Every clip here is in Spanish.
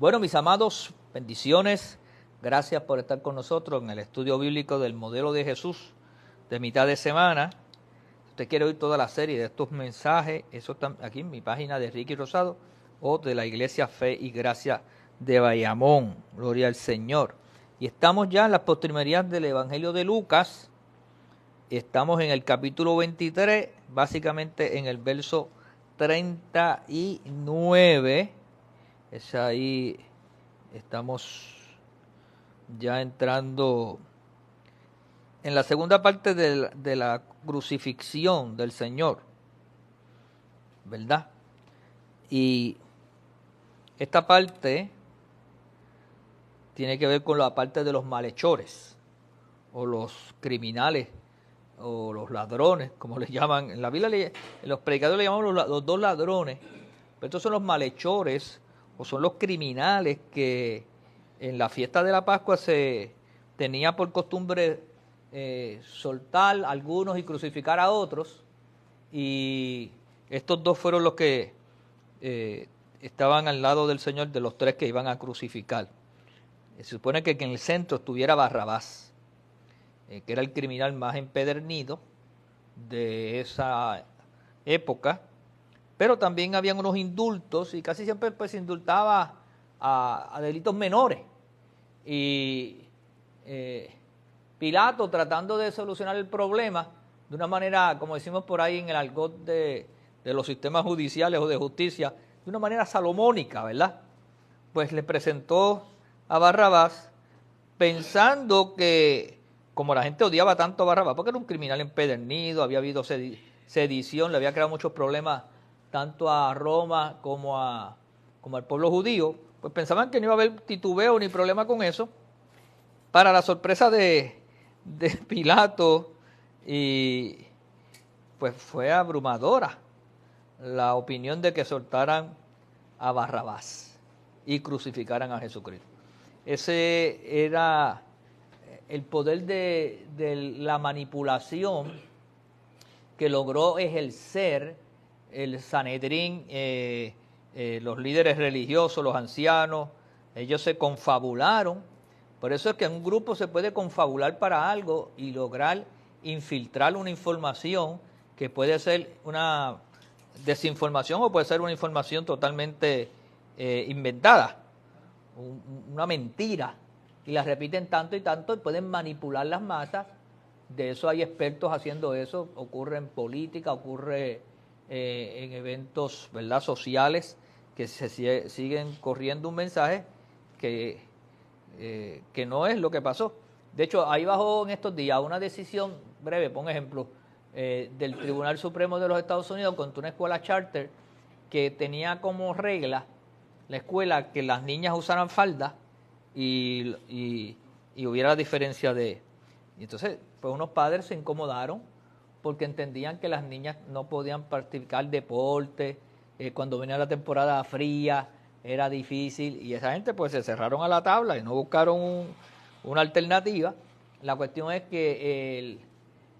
Bueno, mis amados, bendiciones. Gracias por estar con nosotros en el estudio bíblico del modelo de Jesús de mitad de semana. Si usted quiere oír toda la serie de estos mensajes, eso está aquí en mi página de Ricky Rosado o de la Iglesia Fe y Gracia de Bayamón. Gloria al Señor. Y estamos ya en las postrimerías del Evangelio de Lucas. Estamos en el capítulo 23, básicamente en el verso 39. Es ahí, estamos ya entrando en la segunda parte de la crucifixión del Señor, ¿verdad? Y esta parte tiene que ver con la parte de los malhechores, o los criminales, o los ladrones, como les llaman. En la Biblia, los predicadores le llaman los dos ladrones, pero estos son los malhechores, o son los criminales que en la fiesta de la Pascua se tenía por costumbre soltar a algunos y crucificar a otros, y estos dos fueron los que estaban al lado del Señor, de los tres que iban a crucificar. Se supone que en el centro estuviera Barrabás, que era el criminal más empedernido de esa época, pero también habían unos indultos y casi siempre pues se indultaba a delitos menores. Y Pilato, tratando de solucionar el problema de una manera, como decimos por ahí en el argot de los sistemas judiciales o de justicia, de una manera salomónica, ¿verdad? Pues le presentó a Barrabás pensando que, como la gente odiaba tanto a Barrabás, porque era un criminal empedernido, había habido sedición, le había creado muchos problemas tanto a Roma como al pueblo judío, pues pensaban que no iba a haber titubeo ni problema con eso. Para la sorpresa de Pilato, y pues fue abrumadora la opinión de que soltaran a Barrabás y crucificaran a Jesucristo. Ese era el poder de la manipulación que logró ejercer el Sanedrín, los líderes religiosos, los ancianos. Ellos se confabularon. Por eso es que en un grupo se puede confabular para algo y lograr infiltrar una información que puede ser una desinformación o puede ser una información totalmente inventada, una mentira, y la repiten tanto y tanto y pueden manipular las masas. De eso hay expertos haciendo eso. Ocurre en política, ocurre en eventos, ¿verdad?, sociales, que se siguen corriendo un mensaje que no es lo que pasó. De hecho, ahí bajó en estos días una decisión breve, por ejemplo, del Tribunal Supremo de los Estados Unidos contra una escuela charter que tenía como regla la escuela que las niñas usaran falda y hubiera diferencia de... Y entonces, pues unos padres se incomodaron porque entendían que las niñas no podían practicar deporte, cuando venía la temporada fría era difícil, y esa gente pues se cerraron a la tabla y no buscaron una alternativa. La cuestión es que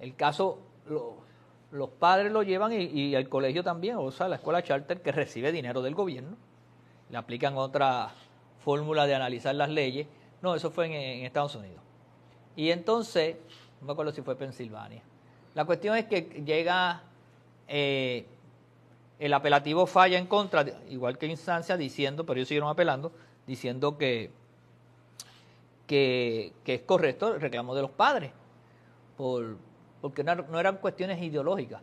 el caso, los padres lo llevan y el colegio también, o sea, la escuela charter, que recibe dinero del gobierno, le aplican otra fórmula de analizar las leyes. No, eso fue en Estados Unidos. Y entonces, no me acuerdo si fue Pensilvania. La cuestión es que llega, el apelativo falla en contra, igual que instancia, diciendo, pero ellos siguieron apelando, diciendo que es correcto el reclamo de los padres, porque no eran cuestiones ideológicas.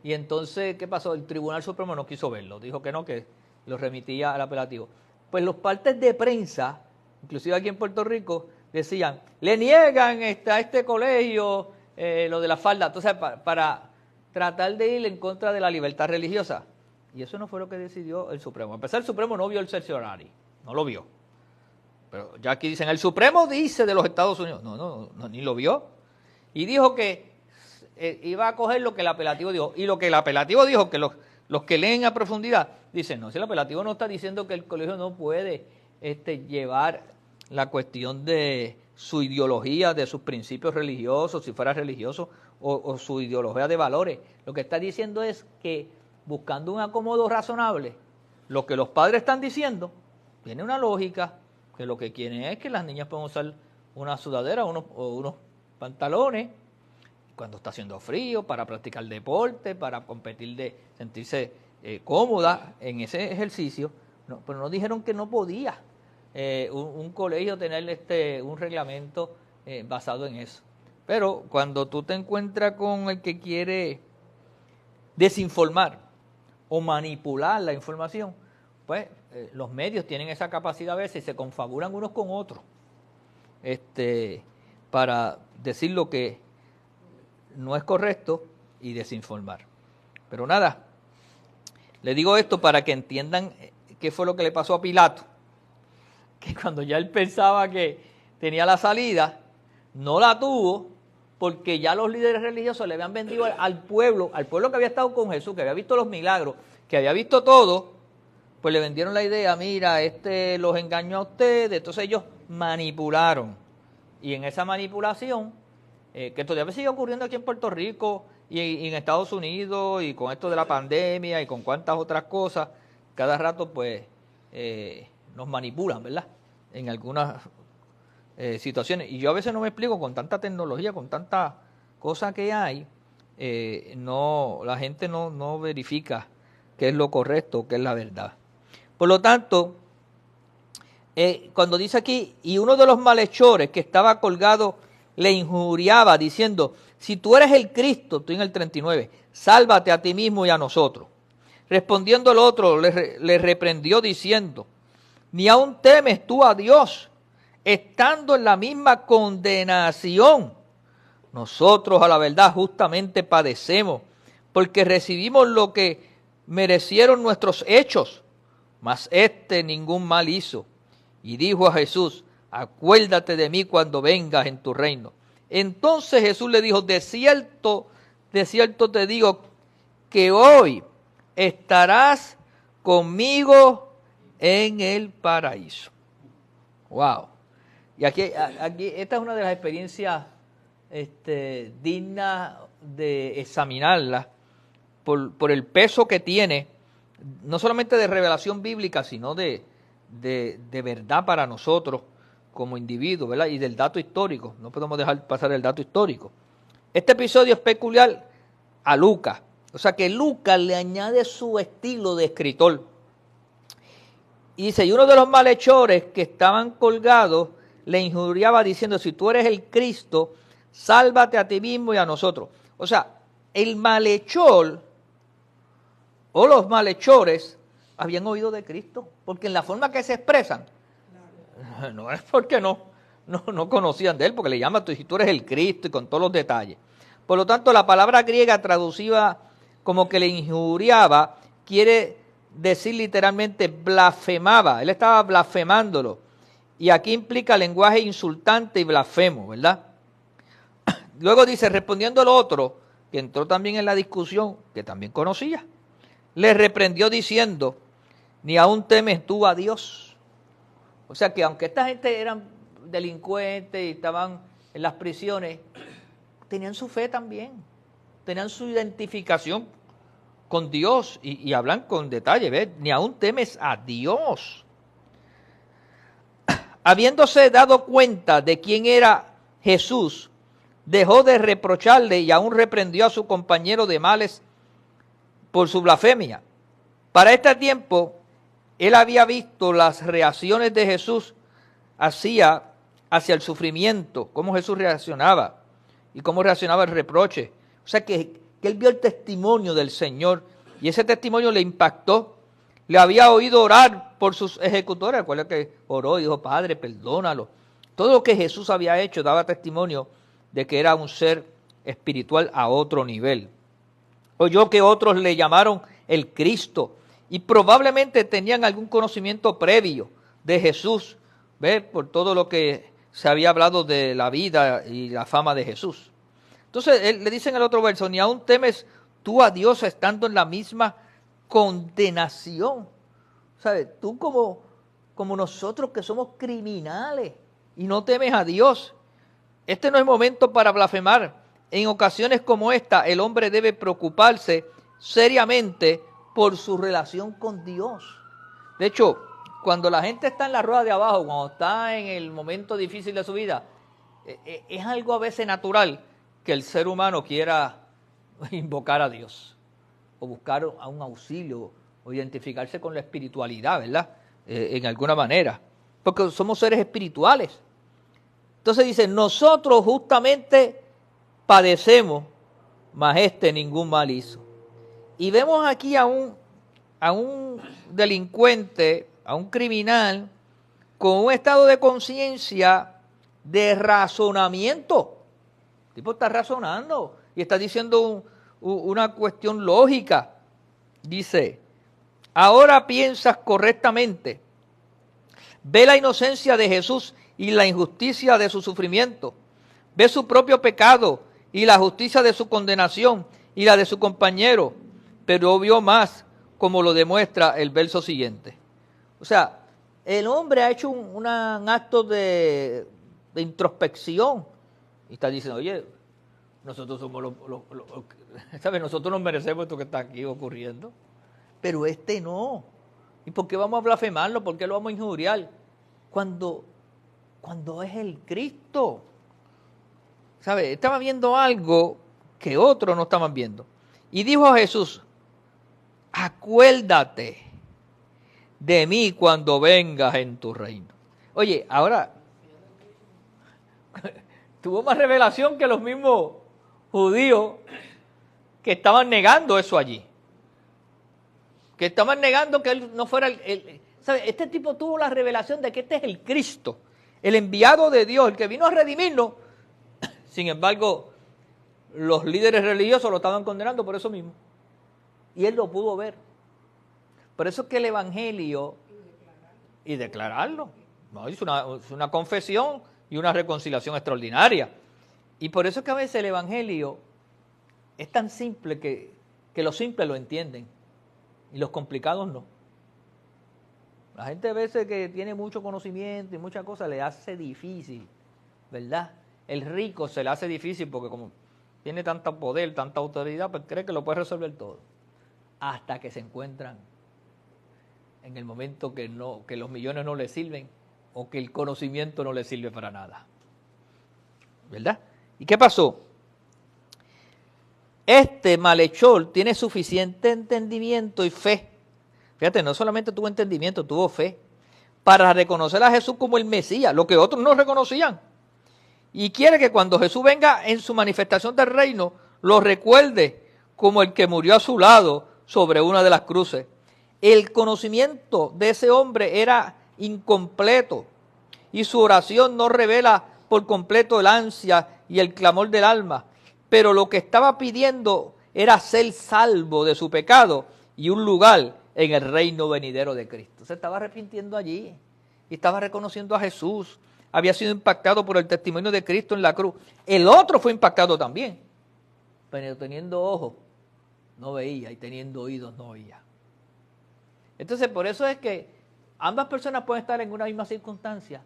Y entonces, ¿qué pasó? El Tribunal Supremo no quiso verlo, dijo que no, que lo remitía al apelativo. Pues los partes de prensa, inclusive aquí en Puerto Rico, decían, le niegan a este colegio lo de la falda, entonces para tratar de ir en contra de la libertad religiosa. Y eso no fue lo que decidió el Supremo. A pesar, el Supremo no vio el certiorari, no lo vio. Pero ya aquí dicen, el Supremo dice de los Estados Unidos. No, ni lo vio. Y dijo que iba a coger lo que el apelativo dijo. Y lo que el apelativo dijo, que los que leen a profundidad, dicen, no, si el apelativo no está diciendo que el colegio no puede llevar la cuestión de su ideología, de sus principios religiosos, si fuera religioso, o su ideología de valores. Lo que está diciendo es que, buscando un acomodo razonable, lo que los padres están diciendo tiene una lógica, que lo que quieren es que las niñas puedan usar una sudadera o unos pantalones cuando está haciendo frío, para practicar deporte, para competir, de sentirse cómoda en ese ejercicio. No, pero no dijeron que no podía un colegio tener un reglamento basado en eso. Pero cuando tú te encuentras con el que quiere desinformar o manipular la información, pues los medios tienen esa capacidad a veces y se confabulan unos con otros para decir lo que no es correcto y desinformar. Pero nada, le digo esto para que entiendan qué fue lo que le pasó a Pilato, que cuando ya él pensaba que tenía la salida, no la tuvo, porque ya los líderes religiosos le habían vendido al pueblo que había estado con Jesús, que había visto los milagros, que había visto todo, pues le vendieron la idea, mira, los engañó a ustedes, entonces ellos manipularon. Y en esa manipulación, que todavía sigue ocurriendo aquí en Puerto Rico y en Estados Unidos, y con esto de la pandemia y con cuantas otras cosas, cada rato pues nos manipulan, ¿verdad? En algunas situaciones. Y yo a veces no me explico, con tanta tecnología, con tanta cosa que hay, la gente no verifica qué es lo correcto, qué es la verdad. Por lo tanto, cuando dice aquí, y uno de los malhechores que estaba colgado le injuriaba diciendo, si tú eres el Cristo, estoy en el 39, sálvate a ti mismo y a nosotros. Respondiendo el otro, le reprendió diciendo, ni aún temes tú a Dios, estando en la misma condenación. Nosotros a la verdad justamente padecemos, porque recibimos lo que merecieron nuestros hechos, mas ningún mal hizo. Y dijo a Jesús, acuérdate de mí cuando vengas en tu reino. Entonces Jesús le dijo, de cierto te digo que hoy estarás conmigo en el paraíso. Wow. Y aquí esta es una de las experiencias dignas de examinarla por el peso que tiene, no solamente de revelación bíblica, sino de verdad para nosotros como individuos, ¿verdad? Y del dato histórico. No podemos dejar pasar el dato histórico. Este episodio es peculiar a Lucas. O sea que Lucas le añade su estilo de escritor. Y dice, y uno de los malhechores que estaban colgados le injuriaba diciendo, si tú eres el Cristo, sálvate a ti mismo y a nosotros. O sea, el malhechor o los malhechores habían oído de Cristo, porque en la forma que se expresan, no es porque no conocían de él, porque le llaman, si tú eres el Cristo y con todos los detalles. Por lo tanto, la palabra griega traducida como que le injuriaba, quiere decir literalmente blasfemaba, él estaba blasfemándolo, y aquí implica lenguaje insultante y blasfemo, ¿verdad? Luego dice, respondiendo el otro, que entró también en la discusión, que también conocía, le reprendió diciendo, ni aún temes tú a Dios. O sea que aunque esta gente eran delincuentes y estaban en las prisiones, tenían su fe también, tenían su identificación con Dios y hablan con detalle, ¿ves? Ni aún temes a Dios. Habiéndose dado cuenta de quién era Jesús, dejó de reprocharle y aún reprendió a su compañero de males por su blasfemia. Para este tiempo, él había visto las reacciones de Jesús hacia el sufrimiento, cómo Jesús reaccionaba y cómo reaccionaba el reproche. O sea que él vio el testimonio del Señor y ese testimonio le impactó. Le había oído orar por sus ejecutores. Recuerda que oró y dijo, Padre, perdónalo. Todo lo que Jesús había hecho daba testimonio de que era un ser espiritual a otro nivel. Oyó que otros le llamaron el Cristo y probablemente tenían algún conocimiento previo de Jesús, ¿ves? Por todo lo que se había hablado de la vida y la fama de Jesús. Entonces le dice en el otro verso, ni aún temes tú a Dios estando en la misma condenación. ¿Sabes? Tú como nosotros que somos criminales y no temes a Dios. Este no es momento para blasfemar. En ocasiones como esta, el hombre debe preocuparse seriamente por su relación con Dios. De hecho, cuando la gente está en la rueda de abajo, cuando está en el momento difícil de su vida, es algo a veces natural que el ser humano quiera invocar a Dios o buscar a un auxilio o identificarse con la espiritualidad, ¿verdad? En alguna manera, porque somos seres espirituales. Entonces dice, nosotros justamente padecemos, mas ningún mal hizo. Y vemos aquí a un delincuente, a un criminal, con un estado de conciencia de razonamiento. El tipo está razonando y está diciendo una cuestión lógica. Dice, ahora piensas correctamente. Ve la inocencia de Jesús y la injusticia de su sufrimiento. Ve su propio pecado y la justicia de su condenación y la de su compañero. Pero vio más, como lo demuestra el verso siguiente. O sea, el hombre ha hecho un acto de introspección y está diciendo, oye, nosotros somos ¿sabes? Nosotros nos merecemos esto que está aquí ocurriendo, pero este no. ¿Y por qué vamos a blasfemarlo? ¿Por qué lo vamos a injuriar? Cuando es el Cristo. ¿Sabes? Estaba viendo algo que otros no estaban viendo. Y dijo a Jesús, acuérdate de mí cuando vengas en tu reino. Oye, ahora, tuvo más revelación que los mismos judíos que estaban negando eso allí. Que estaban negando que él no fuera ¿sabe? Este tipo tuvo la revelación de que este es el Cristo, el enviado de Dios, el que vino a redimirnos. Sin embargo, los líderes religiosos lo estaban condenando por eso mismo. Y él lo pudo ver. Por eso es que el Evangelio, y declararlo, ¿no? Es una confesión y una reconciliación extraordinaria. Y por eso es que a veces el Evangelio es tan simple que los simples lo entienden y los complicados no. La gente a veces que tiene mucho conocimiento y muchas cosas le hace difícil, ¿verdad? El rico se le hace difícil porque como tiene tanto poder, tanta autoridad, pues cree que lo puede resolver todo. Hasta que se encuentran en el momento que los millones no les sirven o que el conocimiento no les sirve para nada. ¿Verdad? ¿Y qué pasó? Este malhechor tiene suficiente entendimiento y fe. Fíjate, no solamente tuvo entendimiento, tuvo fe para reconocer a Jesús como el Mesías, lo que otros no reconocían. Y quiere que cuando Jesús venga en su manifestación del reino, lo recuerde como el que murió a su lado sobre una de las cruces. El conocimiento de ese hombre era incompleto y su oración no revela por completo el ansia y el clamor del alma, pero lo que estaba pidiendo era ser salvo de su pecado y un lugar en el reino venidero de Cristo. Se estaba arrepintiendo allí y estaba reconociendo a Jesús. Había sido impactado por el testimonio de Cristo en la cruz. El otro fue impactado también, pero teniendo ojos no veía y teniendo oídos no oía. Entonces, por eso es que ambas personas pueden estar en una misma circunstancia.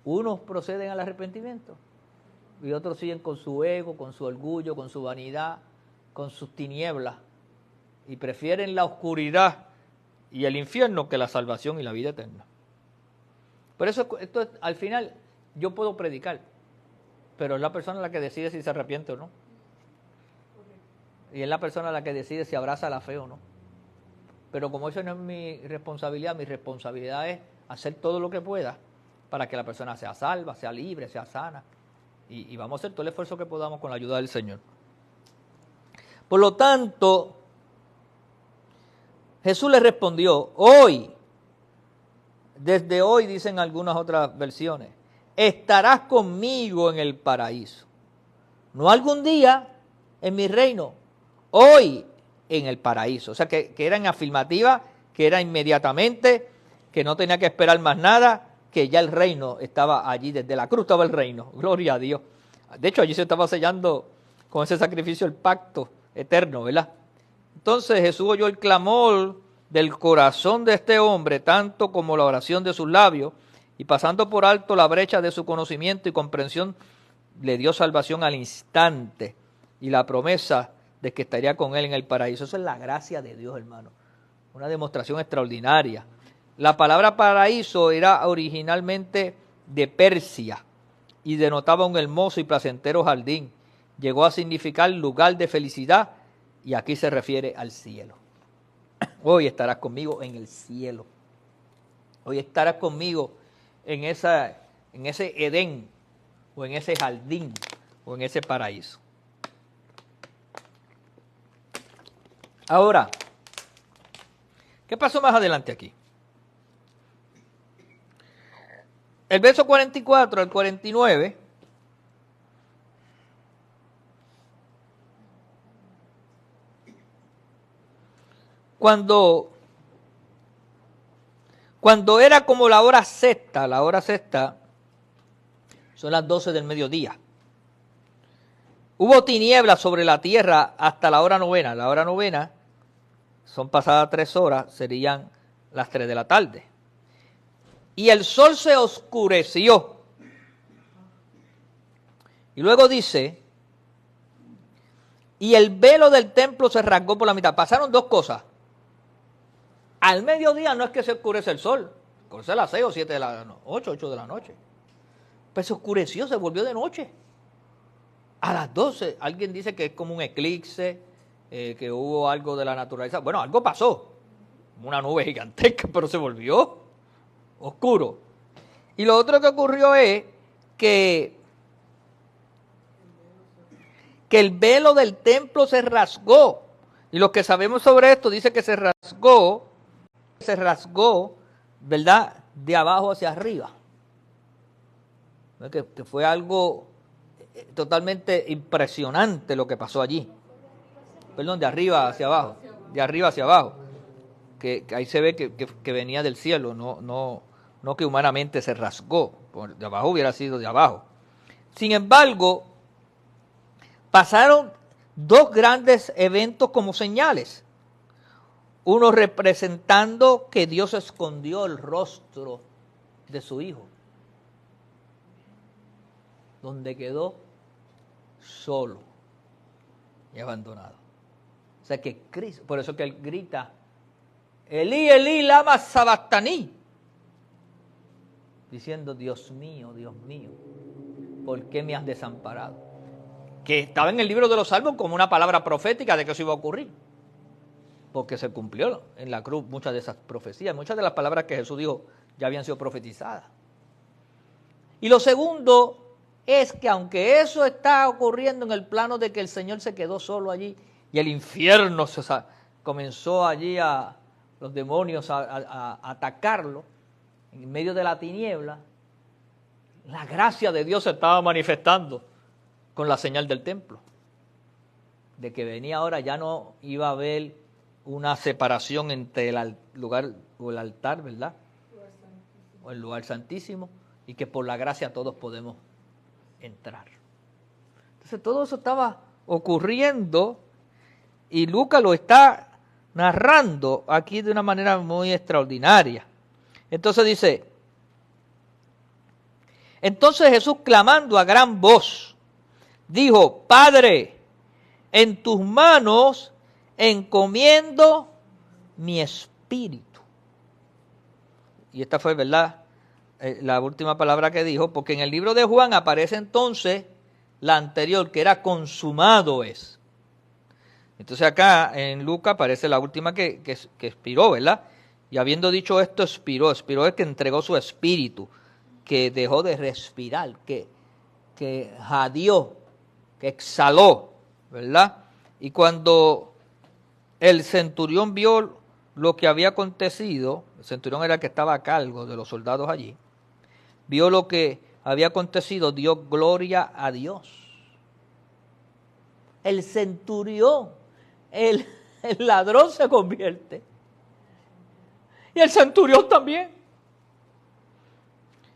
Unos proceden al arrepentimiento y otros siguen con su ego, con su orgullo, con su vanidad, con sus tinieblas y prefieren la oscuridad y el infierno que la salvación y la vida eterna. Por eso esto al final yo puedo predicar, pero es la persona la que decide si se arrepiente o no. Y es la persona la que decide si abraza la fe o no. Pero como eso no es mi responsabilidad es hacer todo lo que pueda para que la persona sea salva, sea libre, sea sana. Y vamos a hacer todo el esfuerzo que podamos con la ayuda del Señor. Por lo tanto, Jesús le respondió, desde hoy dicen algunas otras versiones, estarás conmigo en el paraíso. No algún día en mi reino, hoy en el paraíso. O sea, que era en afirmativa, que era inmediatamente, que no tenía que esperar más nada, que ya el reino estaba allí, desde la cruz estaba el reino. Gloria a Dios. De hecho, allí se estaba sellando con ese sacrificio el pacto eterno, ¿verdad? Entonces Jesús oyó el clamor del corazón de este hombre, tanto como la oración de sus labios, y pasando por alto la brecha de su conocimiento y comprensión, le dio salvación al instante y la promesa de que estaría con él en el paraíso. Eso es la gracia de Dios, hermano. Una demostración extraordinaria. La palabra paraíso era originalmente de Persia y denotaba un hermoso y placentero jardín. Llegó a significar lugar de felicidad y aquí se refiere al cielo. Hoy estarás conmigo en el cielo. Hoy estarás conmigo en ese Edén o en ese jardín o en ese paraíso. Ahora, ¿qué pasó más adelante aquí? El verso 44 al 49 cuando era como la hora sexta son las 12 del mediodía. Hubo tinieblas sobre la tierra hasta la hora novena. La hora novena son pasadas 3 horas, serían las 3 de la tarde. Y el sol se oscureció. Y luego dice, y el velo del templo se rasgó por la mitad. Pasaron 2 cosas. Al mediodía no es que se oscurece el sol, oscurece a las 6 o 7 de la noche, 8 de la noche. Pues se oscureció, se volvió de noche. A las 12, alguien dice que es como un eclipse, que hubo algo de la naturaleza. Bueno, algo pasó, una nube gigantesca, pero se volvió oscuro. Y lo otro que ocurrió es que el velo del templo se rasgó. Y lo que sabemos sobre esto dice que se rasgó, ¿verdad? De abajo hacia arriba. Que fue algo totalmente impresionante lo que pasó allí. Perdón, de arriba hacia abajo. De arriba hacia abajo. Que ahí se ve que venía del cielo, no que humanamente se rasgó. De abajo hubiera sido de abajo. Sin embargo, pasaron 2 grandes eventos como señales. Uno representando que Dios escondió el rostro de su Hijo, donde quedó solo y abandonado. O sea que Cristo, por eso que él grita, Elí, Elí, lama sabactaní, diciendo, Dios mío, ¿por qué me has desamparado? Que estaba en el libro de los Salmos como una palabra profética de que eso iba a ocurrir. Porque se cumplió en la cruz muchas de esas profecías, muchas de las palabras que Jesús dijo ya habían sido profetizadas. Y lo segundo es que aunque eso está ocurriendo en el plano de que el Señor se quedó solo allí y el infierno comenzó allí los demonios a atacarlo, en medio de la tiniebla, la gracia de Dios se estaba manifestando con la señal del templo. De que venía ahora ya no iba a haber una separación entre el lugar o el altar, ¿verdad? O el lugar santísimo, y que por la gracia todos podemos entrar. Entonces todo eso estaba ocurriendo y Lucas lo está narrando aquí de una manera muy extraordinaria. Entonces dice, entonces Jesús clamando a gran voz, dijo, Padre, en tus manos encomiendo mi espíritu. Y esta fue, ¿verdad?, la última palabra que dijo, porque en el libro de Juan aparece entonces la anterior, que era consumado es. Entonces acá en Lucas aparece la última que expiró, ¿verdad? Y habiendo dicho esto, expiró es que entregó su espíritu, que dejó de respirar, que jadeó, que exhaló, ¿verdad? Y cuando el centurión vio lo que había acontecido, el centurión era el que estaba a cargo de los soldados allí, vio lo que había acontecido, dio gloria a Dios. El centurión, el ladrón se convierte. Y el centurión también.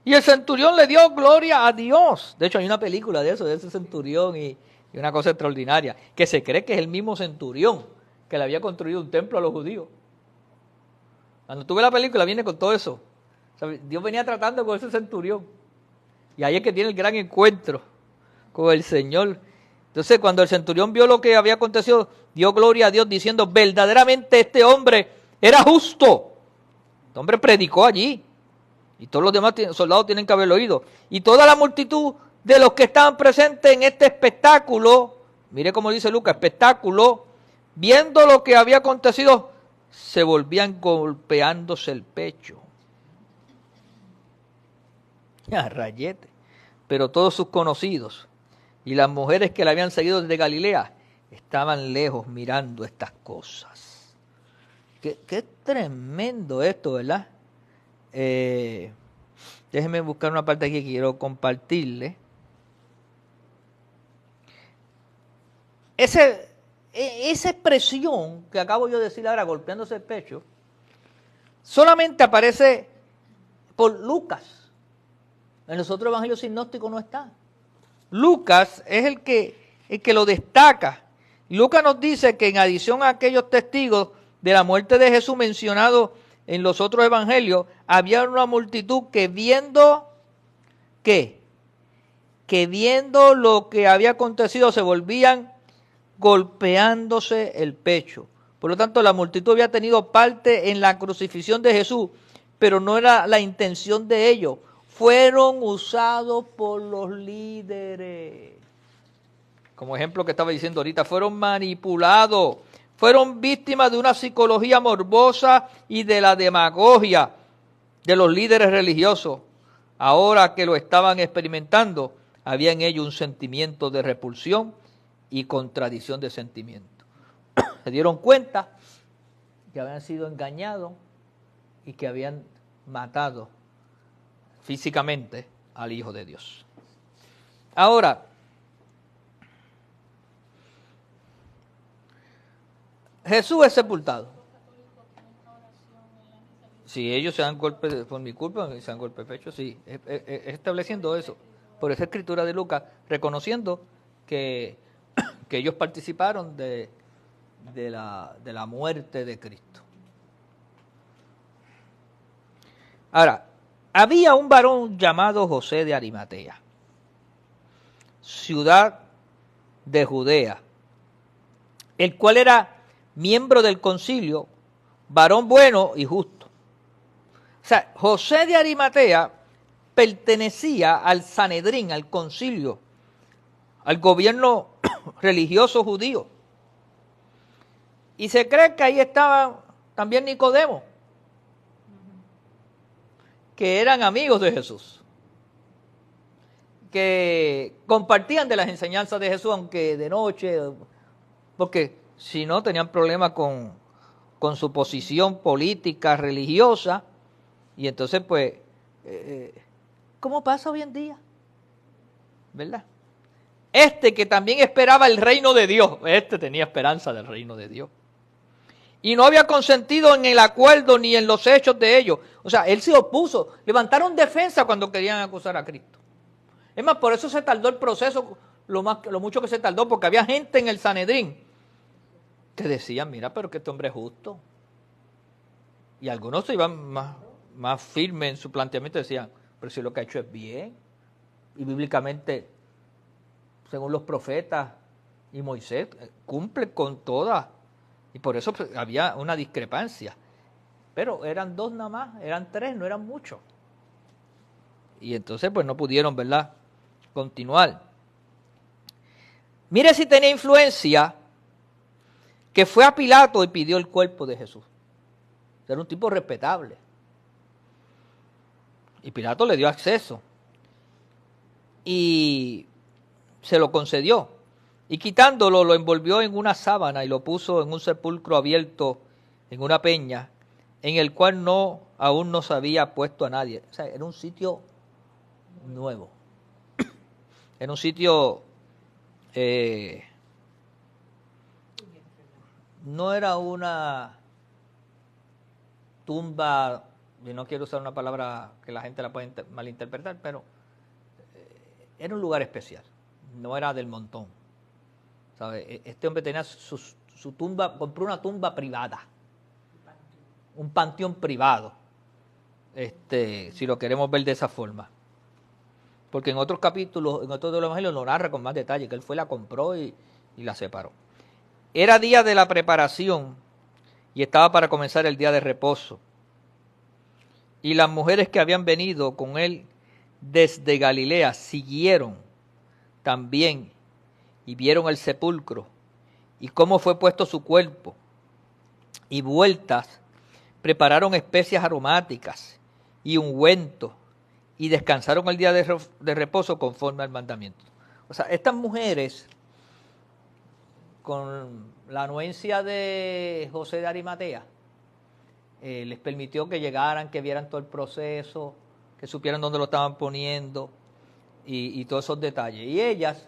Y el centurión le dio gloria a Dios. De hecho, hay una película de eso, de ese centurión y una cosa extraordinaria, que se cree que es el mismo centurión que le había construido un templo a los judíos. Cuando tú ves la película, viene con todo eso. O sea, Dios venía tratando con ese centurión. Y ahí es que tiene el gran encuentro con el Señor. Entonces, cuando el centurión vio lo que había acontecido, dio gloria a Dios diciendo, verdaderamente este hombre era justo. Este hombre predicó allí. Y todos los demás soldados tienen que haberlo oído. Y toda la multitud de los que estaban presentes en este espectáculo, mire cómo dice Lucas, espectáculo, viendo lo que había acontecido, se volvían golpeándose el pecho. Ya, rayete. Pero todos sus conocidos y las mujeres que le habían seguido desde Galilea estaban lejos mirando estas cosas. Qué tremendo esto, ¿verdad? Déjenme buscar una parte aquí que quiero compartirle. Esa expresión que acabo yo de decir ahora, golpeándose el pecho, solamente aparece por Lucas. En los otros evangelios sinópticos no está. Lucas es el que lo destaca. Lucas nos dice que en adición a aquellos testigos de la muerte de Jesús mencionados en los otros evangelios, había una multitud que viendo, ¿qué? Que viendo lo que había acontecido se volvían golpeándose el pecho. Por lo tanto, la multitud había tenido parte en la crucifixión de Jesús, pero no era la intención de ellos. Fueron usados por los líderes. Como ejemplo que estaba diciendo ahorita, fueron manipulados. Fueron víctimas de una psicología morbosa y de la demagogia de los líderes religiosos. Ahora que lo estaban experimentando, había en ellos un sentimiento de repulsión y contradicción de sentimiento. Se dieron cuenta que habían sido engañados y que habían matado físicamente al Hijo de Dios. Ahora, Jesús es sepultado. Si ellos se dan golpes por mi culpa, se dan golpes de pecho, sí, estableciendo eso. Por esa escritura de Lucas, reconociendo que ellos participaron de la muerte de Cristo. Ahora, había un varón llamado José de Arimatea, ciudad de Judea, el cual era miembro del concilio, varón bueno y justo. O sea, José de Arimatea pertenecía al Sanedrín, al concilio, al gobierno religioso judío. Y se cree que ahí estaba también Nicodemo, que eran amigos de Jesús, que compartían de las enseñanzas de Jesús, aunque de noche, porque si no tenían problemas con su posición política, religiosa, y entonces pues, ¿cómo pasa hoy en día? ¿Verdad? Que también esperaba el reino de Dios, tenía esperanza del reino de Dios. Y no había consentido en el acuerdo ni en los hechos de ellos. O sea, él se opuso. Levantaron defensa cuando querían acusar a Cristo. Es más, por eso se tardó el proceso, lo mucho que se tardó, porque había gente en el Sanedrín que decían, mira, pero que este hombre es justo. Y algunos se iban más firmes en su planteamiento, decían, pero si lo que ha hecho es bien. Y bíblicamente, según los profetas y Moisés, cumple con todas. Y por eso pues, había una discrepancia. Pero eran dos nada más, eran tres, no eran muchos. Y entonces pues no pudieron, ¿verdad?, continuar. Mire si tenía influencia, que fue a Pilato y pidió el cuerpo de Jesús. Era un tipo respetable. Y Pilato le dio acceso. Y se lo concedió. Y quitándolo, lo envolvió en una sábana y lo puso en un sepulcro abierto, en una peña, en el cual aún no se había puesto a nadie. O sea, era un sitio nuevo. Era un sitio, no era una tumba, y no quiero usar una palabra que la gente la puede malinterpretar, pero era un lugar especial, no era del montón. ¿Sabe? Este hombre tenía su tumba, compró una tumba privada, un panteón privado, si lo queremos ver de esa forma. Porque en otros capítulos, en otros de los evangelios lo narra con más detalle, que él fue, la compró y la separó. Era día de la preparación y estaba para comenzar el día de reposo. y las mujeres que habían venido con él desde Galilea siguieron también y vieron el sepulcro y cómo fue puesto su cuerpo, y vueltas prepararon especias aromáticas y ungüento y descansaron el día de reposo conforme al mandamiento. O sea, estas mujeres, con la anuencia de José de Arimatea, les permitió que llegaran, que vieran todo el proceso, que supieran dónde lo estaban poniendo y todos esos detalles. Y ellas,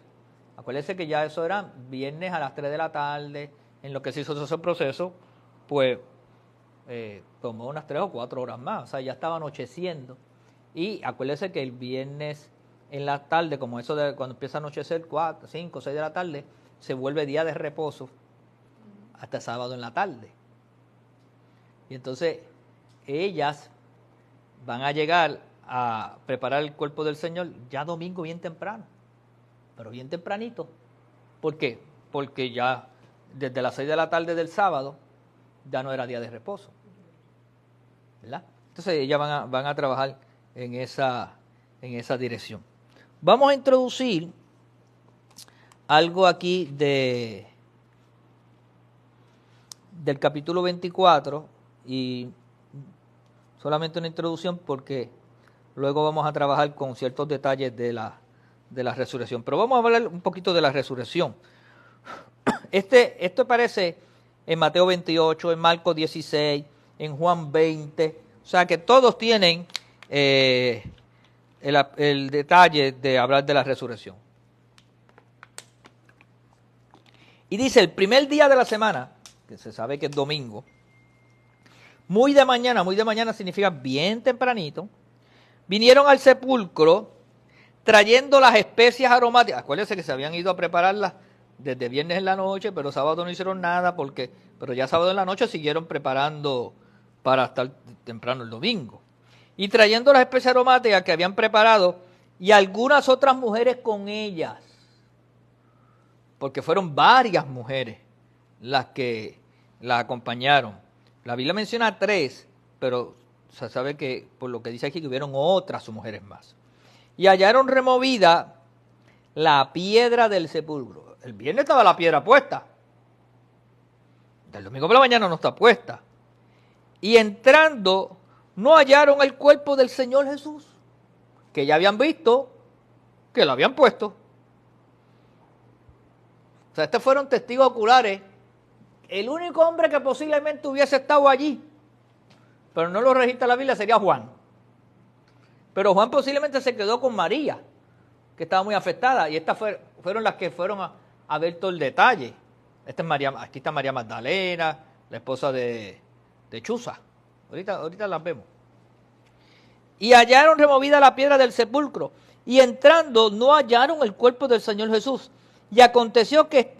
acuérdense que ya eso era viernes a las 3 de la tarde, en lo que se hizo todo ese proceso, pues tomó unas 3 o 4 horas más, o sea, ya estaba anocheciendo. Y acuérdense que el viernes en la tarde, como eso de cuando empieza a anochecer, 4, 5, 6 de la tarde, se vuelve día de reposo hasta sábado en la tarde. Y entonces ellas van a llegar a preparar el cuerpo del Señor ya domingo bien temprano, pero bien tempranito. ¿Por qué? Porque ya desde las 6 de la tarde del sábado ya no era día de reposo, ¿verdad? Entonces ellas van a trabajar en esa dirección. Vamos a introducir algo aquí del capítulo 24 y solamente una introducción porque luego vamos a trabajar con ciertos detalles de la resurrección. Pero vamos a hablar un poquito de la resurrección. Esto aparece en Mateo 28, en Marcos 16, en Juan 20. O sea que todos tienen el detalle de hablar de la resurrección. Y dice, el primer día de la semana, que se sabe que es domingo, muy de mañana significa bien tempranito, vinieron al sepulcro trayendo las especias aromáticas. Acuérdense que se habían ido a prepararlas desde viernes en la noche, pero sábado no hicieron nada, pero ya sábado en la noche siguieron preparando para estar temprano el domingo. Y trayendo las especias aromáticas que habían preparado y algunas otras mujeres con ellas, porque fueron varias mujeres las que la acompañaron. La Biblia menciona 3, pero se sabe que por lo que dice aquí que hubieron otras mujeres más. Y hallaron removida la piedra del sepulcro. El viernes estaba la piedra puesta. El domingo por la mañana no está puesta. Y entrando, no hallaron el cuerpo del Señor Jesús, que ya habían visto que lo habían puesto. O sea, estos fueron testigos oculares. El único hombre que posiblemente hubiese estado allí, pero no lo registra la Biblia, sería Juan. Pero Juan posiblemente se quedó con María, que estaba muy afectada, y estas fueron las que fueron a ver todo el detalle. Esta es María, aquí está María Magdalena, la esposa de Chuza. Ahorita las vemos. Y hallaron removida la piedra del sepulcro, y entrando no hallaron el cuerpo del Señor Jesús. Y aconteció que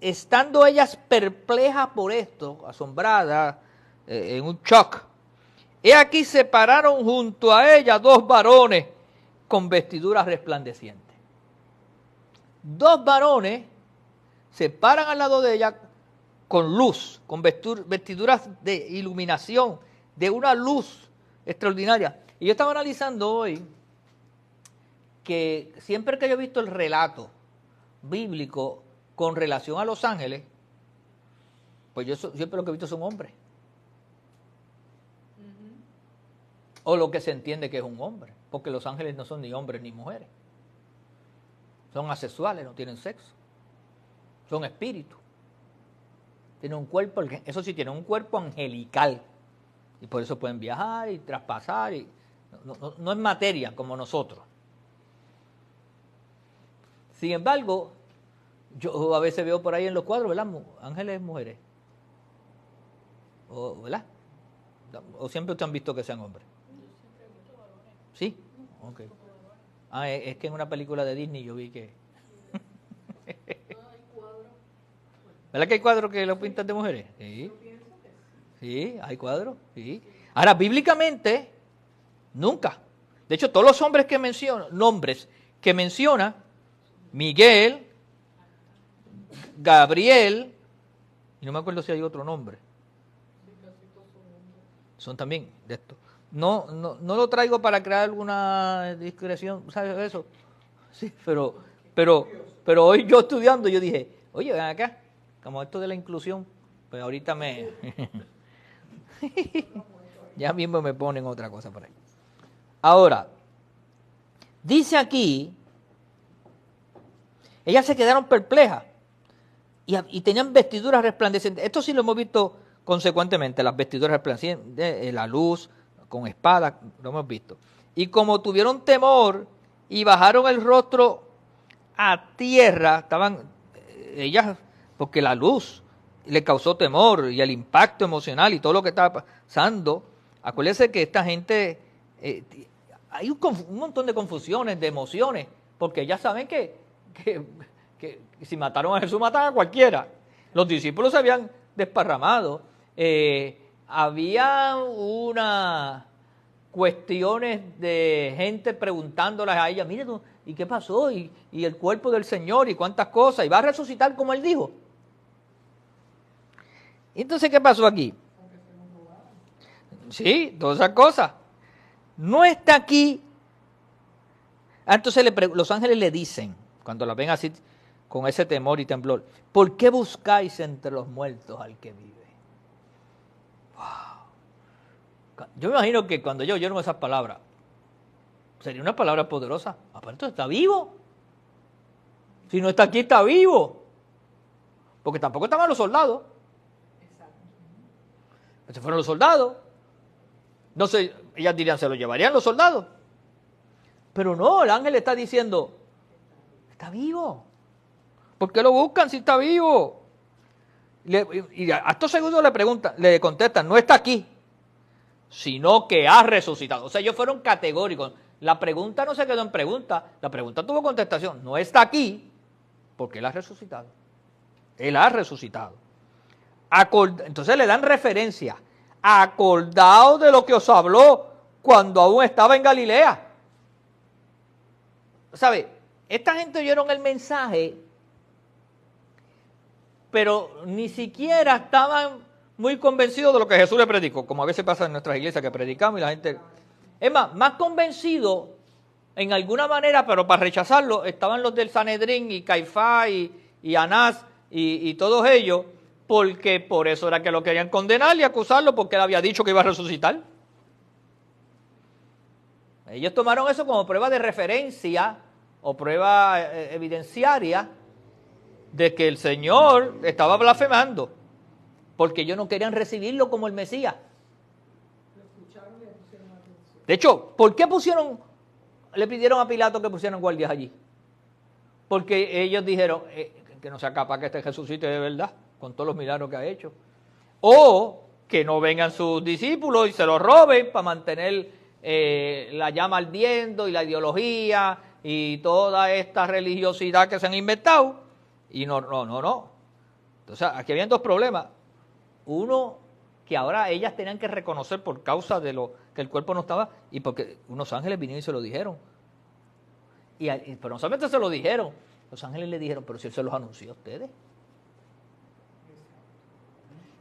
estando ellas perplejas por esto, asombradas, en un shock, he aquí se pararon junto a ella 2 varones con vestiduras resplandecientes. 2 varones se paran al lado de ella con luz, con vestiduras de iluminación, de una luz extraordinaria. Y yo estaba analizando hoy que siempre que yo he visto el relato bíblico con relación a los ángeles, pues yo siempre lo que he visto son hombres. O lo que se entiende que es un hombre, porque los ángeles no son ni hombres ni mujeres. Son asexuales, no tienen sexo. Son espíritus. Tienen un cuerpo, eso sí, tienen un cuerpo angelical. Y por eso pueden viajar y traspasar. No es materia como nosotros. Sin embargo, yo a veces veo por ahí en los cuadros, ¿verdad? Ángeles, mujeres. ¿Verdad? ¿O siempre ustedes han visto que sean hombres? ¿Sí? Ok. Es que en una película de Disney yo vi que... ¿Verdad que hay cuadros que lo pintan de mujeres? Sí. Sí, hay cuadros. Sí. Ahora, bíblicamente, nunca. De hecho, todos los nombres que menciona, Miguel, Gabriel, y no me acuerdo si hay otro nombre. Son también de esto. no lo traigo para crear alguna discreción, ¿sabes eso? Sí, pero hoy yo estudiando, yo dije, oye, ven acá, como esto de la inclusión, pues ahorita ya mismo me ponen otra cosa por ahí. Ahora, dice aquí, ellas se quedaron perplejas y tenían vestiduras resplandecientes. Esto sí lo hemos visto consecuentemente, las vestiduras resplandecientes, la luz, con espadas, lo hemos visto. Y como tuvieron temor y bajaron el rostro a tierra, estaban ellas, porque la luz le causó temor y el impacto emocional y todo lo que estaba pasando. Acuérdense que esta gente, hay un montón de confusiones, de emociones, porque ya saben que si mataron a Jesús, matan a cualquiera. Los discípulos se habían desparramado. Había unas cuestiones de gente preguntándoles a ella, mire, ¿y qué pasó? ¿Y el cuerpo del Señor? ¿Y cuántas cosas? ¿Y va a resucitar como Él dijo? Entonces, ¿qué pasó aquí? Sí, todas esas cosas. No está aquí. Entonces los ángeles le dicen, cuando la ven así, con ese temor y temblor, ¿por qué buscáis entre los muertos al que vive? Wow. Yo me imagino que cuando yo oyeron esas palabras, sería una palabra poderosa. Aparte, está vivo. Si no está aquí, está vivo. Porque tampoco estaban los soldados. Estos fueron los soldados. No sé, ellas dirían, ¿se lo llevarían los soldados? Pero no, el ángel está diciendo, está vivo. ¿Por qué lo buscan si está vivo? Y a estos segundos le contestan, no está aquí, sino que ha resucitado. O sea, ellos fueron categóricos. La pregunta no se quedó en pregunta, la pregunta tuvo contestación. No está aquí, porque Él ha resucitado. Él ha resucitado. Entonces le dan referencia. Acordaos de lo que os habló cuando aún estaba en Galilea. ¿Sabe? Esta gente oyeron el mensaje, pero ni siquiera estaban muy convencidos de lo que Jesús le predicó, como a veces pasa en nuestras iglesias que predicamos y la gente... Es más convencido en alguna manera, pero para rechazarlo, estaban los del Sanedrín y Caifás y Anás y todos ellos, porque por eso era que lo querían condenar y acusarlo, porque él había dicho que iba a resucitar. Ellos tomaron eso como prueba de referencia o prueba evidenciaria de que el Señor estaba blasfemando, porque ellos no querían recibirlo como el Mesías. De hecho, ¿por qué le pidieron a Pilato que pusieran guardias allí? Porque ellos dijeron que no sea capaz que este resucite de verdad, con todos los milagros que ha hecho. O que no vengan sus discípulos y se lo roben para mantener la llama ardiendo y la ideología y toda esta religiosidad que se han inventado. Y no. Entonces, aquí habían dos problemas. Uno, que ahora ellas tenían que reconocer por causa de lo que el cuerpo no estaba, y porque unos ángeles vinieron y se lo dijeron. Pero no solamente se lo dijeron, los ángeles le dijeron, pero si Él se los anunció a ustedes.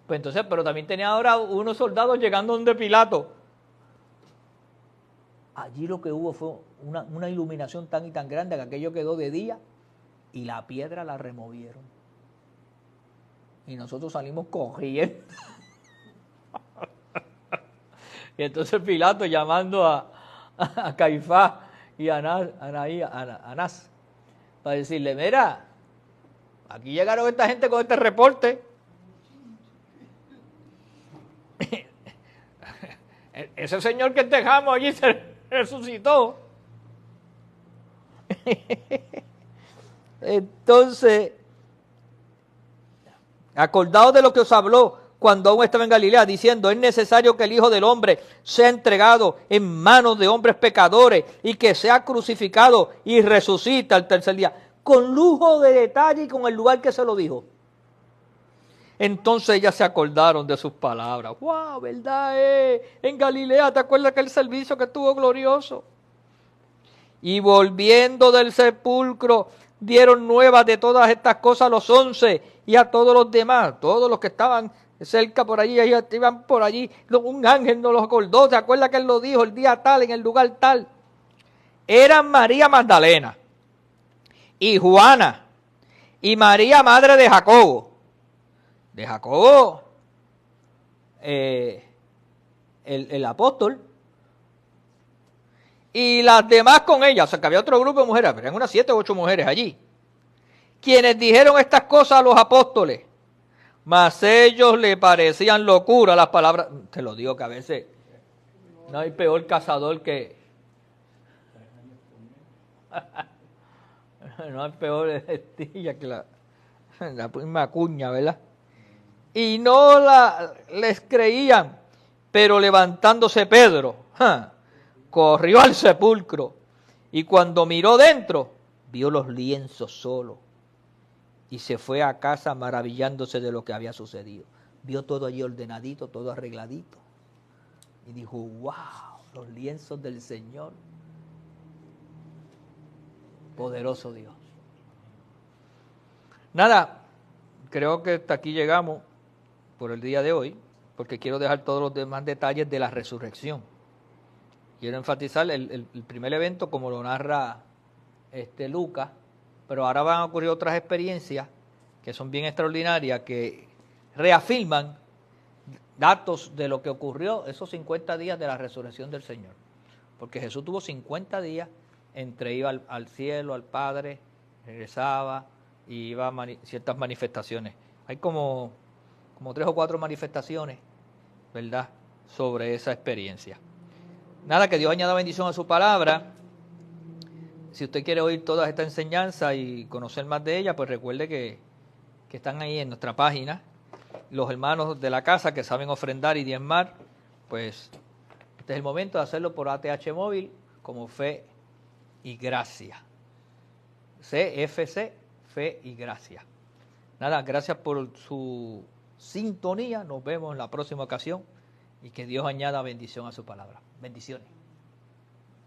Pues entonces, pero también tenía ahora unos soldados llegando donde Pilato. Allí lo que hubo fue una iluminación tan y tan grande que aquello quedó de día y la piedra la removieron. Y nosotros salimos corriendo. Y entonces Pilato llamando a Caifás y a Anás para decirle, mira, aquí llegaron esta gente con este reporte. Ese señor que dejamos allí se resucitó. Entonces, acordaos de lo que os habló cuando aún estaba en Galilea, diciendo, es necesario que el Hijo del Hombre sea entregado en manos de hombres pecadores y que sea crucificado y resucita al tercer día. Con lujo de detalle y con el lugar que se lo dijo. Entonces ellas se acordaron de sus palabras. ¡Wow! ¿Verdad? En Galilea, ¿te acuerdas aquel servicio que estuvo glorioso? Y volviendo del sepulcro, dieron nuevas de todas estas cosas a los 11 y a todos los demás, todos los que estaban cerca por allí, ellos iban por allí, un ángel nos los acordó, ¿se acuerda que él lo dijo el día tal, en el lugar tal? Eran María Magdalena, y Juana, y María, madre de Jacobo. De Jacobo, el apóstol, y las demás con ella, o sea que había otro grupo de mujeres, eran unas 7 u 8 mujeres allí, quienes dijeron estas cosas a los apóstoles, mas ellos le parecían locura las palabras. Te lo digo que a veces no hay peor cazador que... no hay peor estilla que la misma cuña, ¿verdad? Y no les creían, pero levantándose Pedro, corrió al sepulcro, y cuando miró dentro, vio los lienzos solos, y se fue a casa maravillándose de lo que había sucedido. Vio todo allí ordenadito, todo arregladito, y dijo, wow, los lienzos del Señor. Poderoso Dios. Nada, creo que hasta aquí llegamos por el día de hoy, porque quiero dejar todos los demás detalles de la resurrección. Quiero enfatizar el primer evento como lo narra Lucas, pero ahora van a ocurrir otras experiencias que son bien extraordinarias, que reafirman datos de lo que ocurrió esos 50 días de la resurrección del Señor. Porque Jesús tuvo 50 días entre iba al cielo, al Padre, regresaba y iba a ciertas manifestaciones. Hay como 3 o 4 manifestaciones, ¿verdad?, sobre esa experiencia. Nada, que Dios añada bendición a su palabra. Si usted quiere oír todas estas enseñanzas y conocer más de ellas, pues recuerde que están ahí en nuestra página. Los hermanos de la casa que saben ofrendar y diezmar, pues este es el momento de hacerlo por ATH Móvil como Fe y Gracia. CFC, Fe y Gracia. Nada, gracias por su sintonía. Nos vemos en la próxima ocasión y que Dios añada bendición a su palabra. Bendiciones.